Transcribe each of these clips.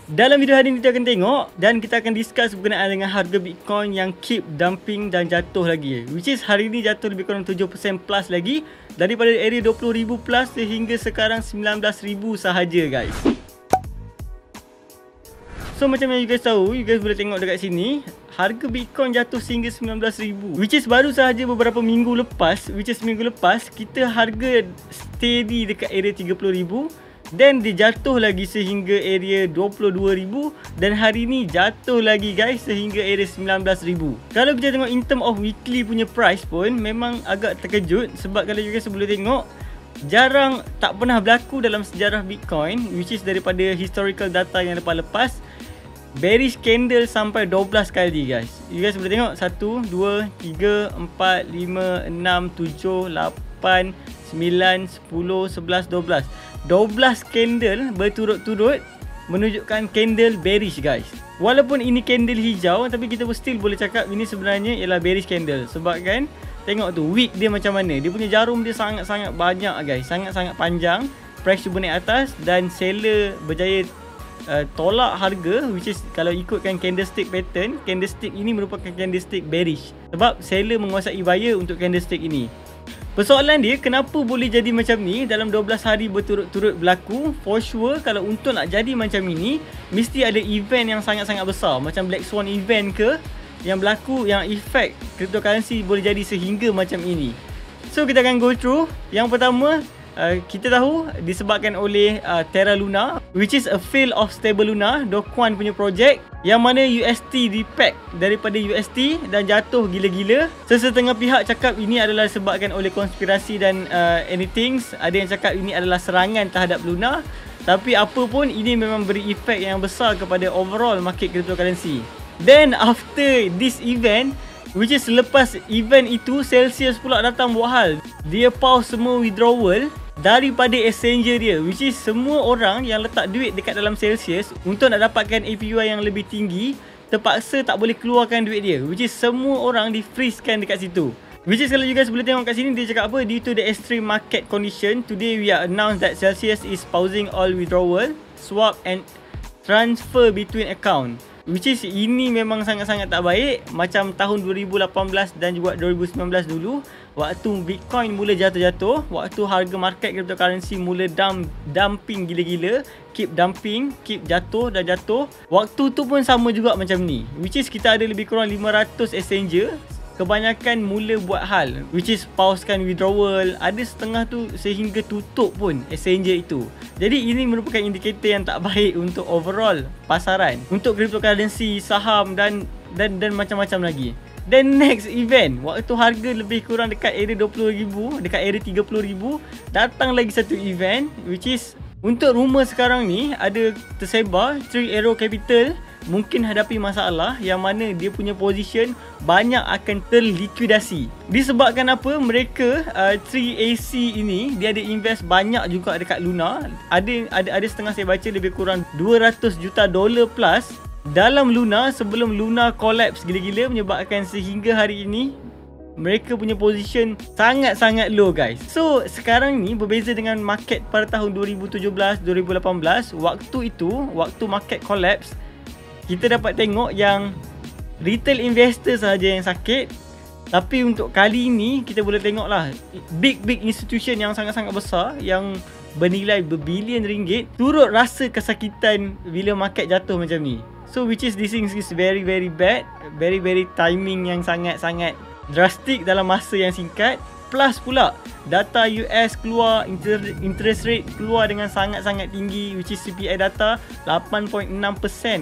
Dalam video hari ini kita akan tengok dan kita akan discuss berkenaan dengan harga Bitcoin yang keep dumping dan jatuh lagi. Which is hari ini jatuh lebih kurang 7% plus lagi daripada area 20,000 plus sehingga sekarang 19,000 sahaja guys. So macam yang you guys tahu, you guys boleh tengok dekat sini, harga Bitcoin jatuh sehingga 19,000. Which is baru sahaja beberapa minggu lepas, kita harga steady dekat area 30,000. Dan dia jatuh lagi sehingga area 22,000 dan hari ni jatuh lagi guys sehingga area 19,000. Kalau kita tengok in term of weekly punya price pun memang agak terkejut sebab kalau you guys boleh tengok jarang, tak pernah berlaku dalam sejarah Bitcoin, which is daripada historical data yang lepas-lepas, bearish candle sampai 12 kali guys. You guys boleh tengok 1, 2, 3, 4, 5, 6, 7, 8, 9, 10, 11, 12 candle berturut-turut menunjukkan candle bearish guys. Walaupun ini candle hijau tapi kita still boleh cakap ini sebenarnya ialah bearish candle. Sebab kan tengok tu wick dia macam mana. Dia punya jarum dia sangat-sangat banyak guys. Sangat-sangat panjang. Price cuba naik atas dan seller berjaya tolak harga, which is kalau ikutkan candlestick pattern, candlestick ini merupakan candlestick bearish. Sebab seller menguasai buyer untuk candlestick ini. Persoalan dia, kenapa boleh jadi macam ni dalam 12 hari berturut-turut berlaku? For sure, kalau untuk nak jadi macam ini, mesti ada event yang sangat-sangat besar. Macam Black Swan event ke, yang berlaku, yang efek cryptocurrency boleh jadi sehingga macam ini. So, kita akan go through. Yang pertama, kita tahu disebabkan oleh Terra Luna, which is a fail of Stable Luna, Do Kwon punya project, yang mana UST repack daripada UST dan jatuh gila-gila. Sesetengah pihak cakap ini adalah disebabkan oleh konspirasi dan anything. Ada yang cakap ini adalah serangan terhadap Luna. Tapi apa pun, ini memang beri efek yang besar kepada overall market cryptocurrency. Then after this event, which is selepas event itu, Celsius pula datang buat hal. Dia pause semua withdrawal daripada exchanger dia, which is semua orang yang letak duit dekat dalam Celsius untuk nak dapatkan APY yang lebih tinggi terpaksa tak boleh keluarkan duit dia, which is semua orang di freezekan dekat situ. Which is kalau you guys boleh tengok kat sini, dia cakap apa, due to the extreme market condition, today we are announced that Celsius is pausing all withdrawal, swap and transfer between account. Which is ini memang sangat-sangat tak baik. Macam tahun 2018 dan juga 2019 dulu, waktu Bitcoin mula jatuh-jatuh, waktu harga market cryptocurrency mula dumping gila-gila, keep dumping, keep jatuh dan jatuh, waktu tu pun sama juga macam ni. Which is kita ada lebih kurang 500 exchanger, kebanyakan mula buat hal, which is pausekan withdrawal. Ada setengah tu sehingga tutup pun exchanger itu. Jadi ini merupakan indikator yang tak baik untuk overall pasaran, untuk cryptocurrency, saham dan macam-macam lagi. Then next event, waktu harga lebih kurang dekat area 20,000, dekat area 30,000, datang lagi satu event, which is untuk rumor sekarang ni ada tersebar Three Arrow Capital mungkin hadapi masalah yang mana dia punya position banyak akan terlikuidasi. Disebabkan apa? Mereka 3AC ini dia ada invest banyak juga dekat Luna. Ada setengah saya baca lebih kurang 200 juta dolar plus dalam Luna sebelum Luna collapse gila-gila, menyebabkan sehingga hari ini mereka punya position sangat-sangat low guys. So sekarang ni berbeza dengan market pada tahun 2017, 2018. Waktu itu, waktu market collapse, kita dapat tengok yang retail investor sahaja yang sakit. Tapi untuk kali ini kita boleh tengok lah big institution yang sangat-sangat besar yang bernilai berbilion ringgit turut rasa kesakitan bila market jatuh macam ni. So which is this thing is very bad, very timing yang sangat-sangat drastik dalam masa yang singkat. Plus pula data US keluar, interest rate keluar dengan sangat-sangat tinggi, which is CPI data 8.6%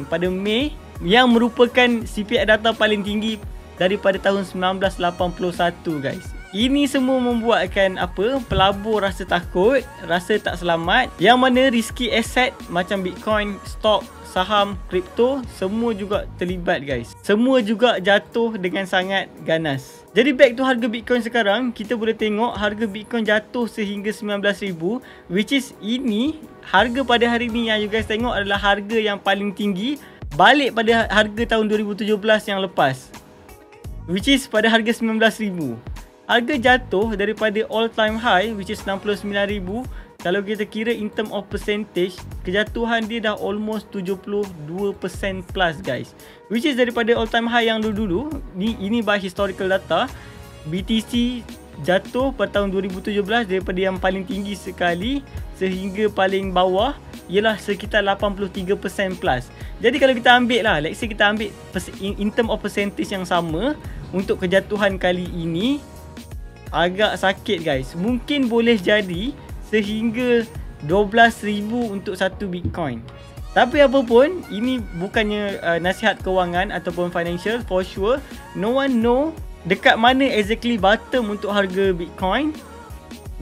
pada Mei, yang merupakan CPI data paling tinggi daripada tahun 1981 guys. Ini semua membuatkan apa? Pelabur rasa takut, rasa tak selamat, yang mana risky asset macam Bitcoin, stock, saham, kripto, semua juga terlibat guys. Semua juga jatuh dengan sangat ganas. Jadi back to harga Bitcoin sekarang, kita boleh tengok harga Bitcoin jatuh sehingga 19,000, which is ini harga pada hari ni yang you guys tengok adalah harga yang paling tinggi balik pada harga tahun 2017 yang lepas, which is pada harga 19,000. Harga jatuh daripada all time high, which is 69,000, kalau kita kira in term of percentage, kejatuhan dia dah almost 72% plus guys, which is daripada all time high yang dulu-dulu. Ini by historical data. BTC jatuh pada tahun 2017 daripada yang paling tinggi sekali sehingga paling bawah ialah sekitar 83% plus. Jadi kalau kita ambil lah, let's say kita ambil in term of percentage yang sama untuk kejatuhan kali ini, agak sakit guys. Mungkin boleh jadi sehingga 12,000 untuk satu Bitcoin. Tapi apa pun, ini bukannya nasihat kewangan ataupun financial. For sure, no one know dekat mana exactly bottom untuk harga Bitcoin.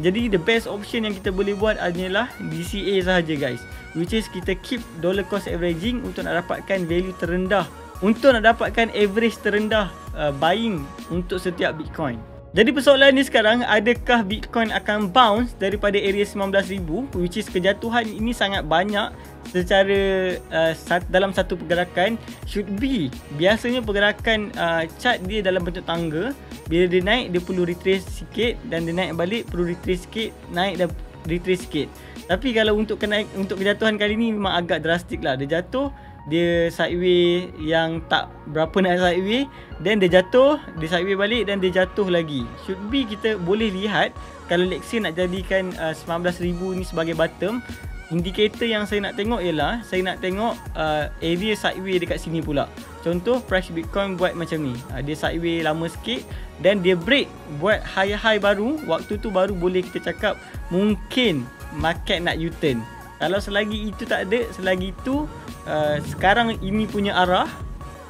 Jadi the best option yang kita boleh buat adalah DCA sahaja guys, which is kita keep dollar cost averaging untuk nak dapatkan value terendah, untuk nak dapatkan average terendah buying untuk setiap Bitcoin. Jadi persoalan ni sekarang, adakah Bitcoin akan bounce daripada area 19,000, which is kejatuhan ini sangat banyak secara dalam satu pergerakan. Should be, biasanya pergerakan chart dia dalam bentuk tangga. Bila dia naik, dia perlu retrace sikit, dan dia naik balik perlu retrace sikit, naik dan retrace sikit. Tapi kalau untuk kejatuhan kali ni memang agak drastik lah. Dia jatuh, dia sideway yang tak berapa nak sideway, then dia jatuh, dia sideway balik dan dia jatuh lagi. Should be kita boleh lihat kalau let's say nak jadikan 19,000 ni sebagai bottom, indikator yang saya nak tengok ialah saya nak tengok area sideway dekat sini pula. Contoh price Bitcoin buat macam ni, dia sideway lama sikit dan dia break buat high baru. Waktu tu baru boleh kita cakap mungkin market nak U-turn. Kalau selagi itu tak ada, selagi itu sekarang ini punya arah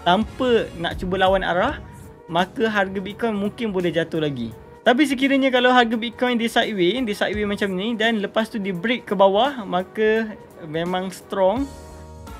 tanpa nak cuba lawan arah, maka harga Bitcoin mungkin boleh jatuh lagi. Tapi sekiranya kalau harga Bitcoin dia sideway macam ni dan lepas tu dia break ke bawah, maka memang strong,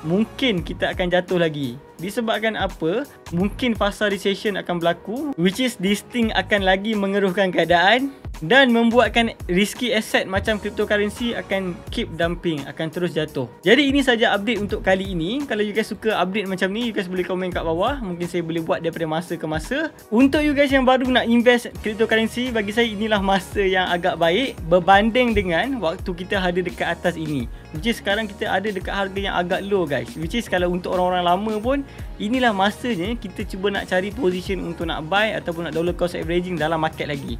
mungkin kita akan jatuh lagi. Disebabkan apa? Mungkin fasa recession akan berlaku, which is this thing akan lagi mengeruhkan keadaan dan membuatkan risky asset macam cryptocurrency akan keep dumping, akan terus jatuh. Jadi ini saja update untuk kali ini. Kalau you guys suka update macam ni, you guys boleh komen kat bawah. Mungkin saya boleh buat daripada masa ke masa. Untuk you guys yang baru nak invest cryptocurrency, bagi saya inilah masa yang agak baik berbanding dengan waktu kita ada dekat atas ini, which is sekarang kita ada dekat harga yang agak low guys. Which is kalau untuk orang-orang lama pun, inilah masanya kita cuba nak cari position untuk nak buy ataupun nak dollar cost averaging dalam market lagi.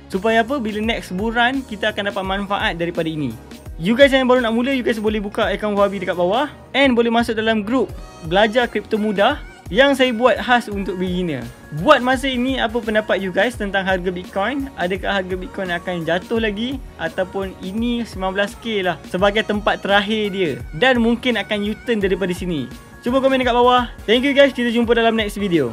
Supaya apa? Bila next bulan kita akan dapat manfaat daripada ini. You guys yang baru nak mula, you guys boleh buka akaun Wahabi dekat bawah and boleh masuk dalam grup belajar kripto mudah yang saya buat khas untuk beginner. Buat masa ini, apa pendapat you guys tentang harga Bitcoin? Adakah harga Bitcoin akan jatuh lagi ataupun ini 19k lah sebagai tempat terakhir dia dan mungkin akan U-turn daripada sini? Cuba komen dekat bawah. Thank you guys, kita jumpa dalam next video.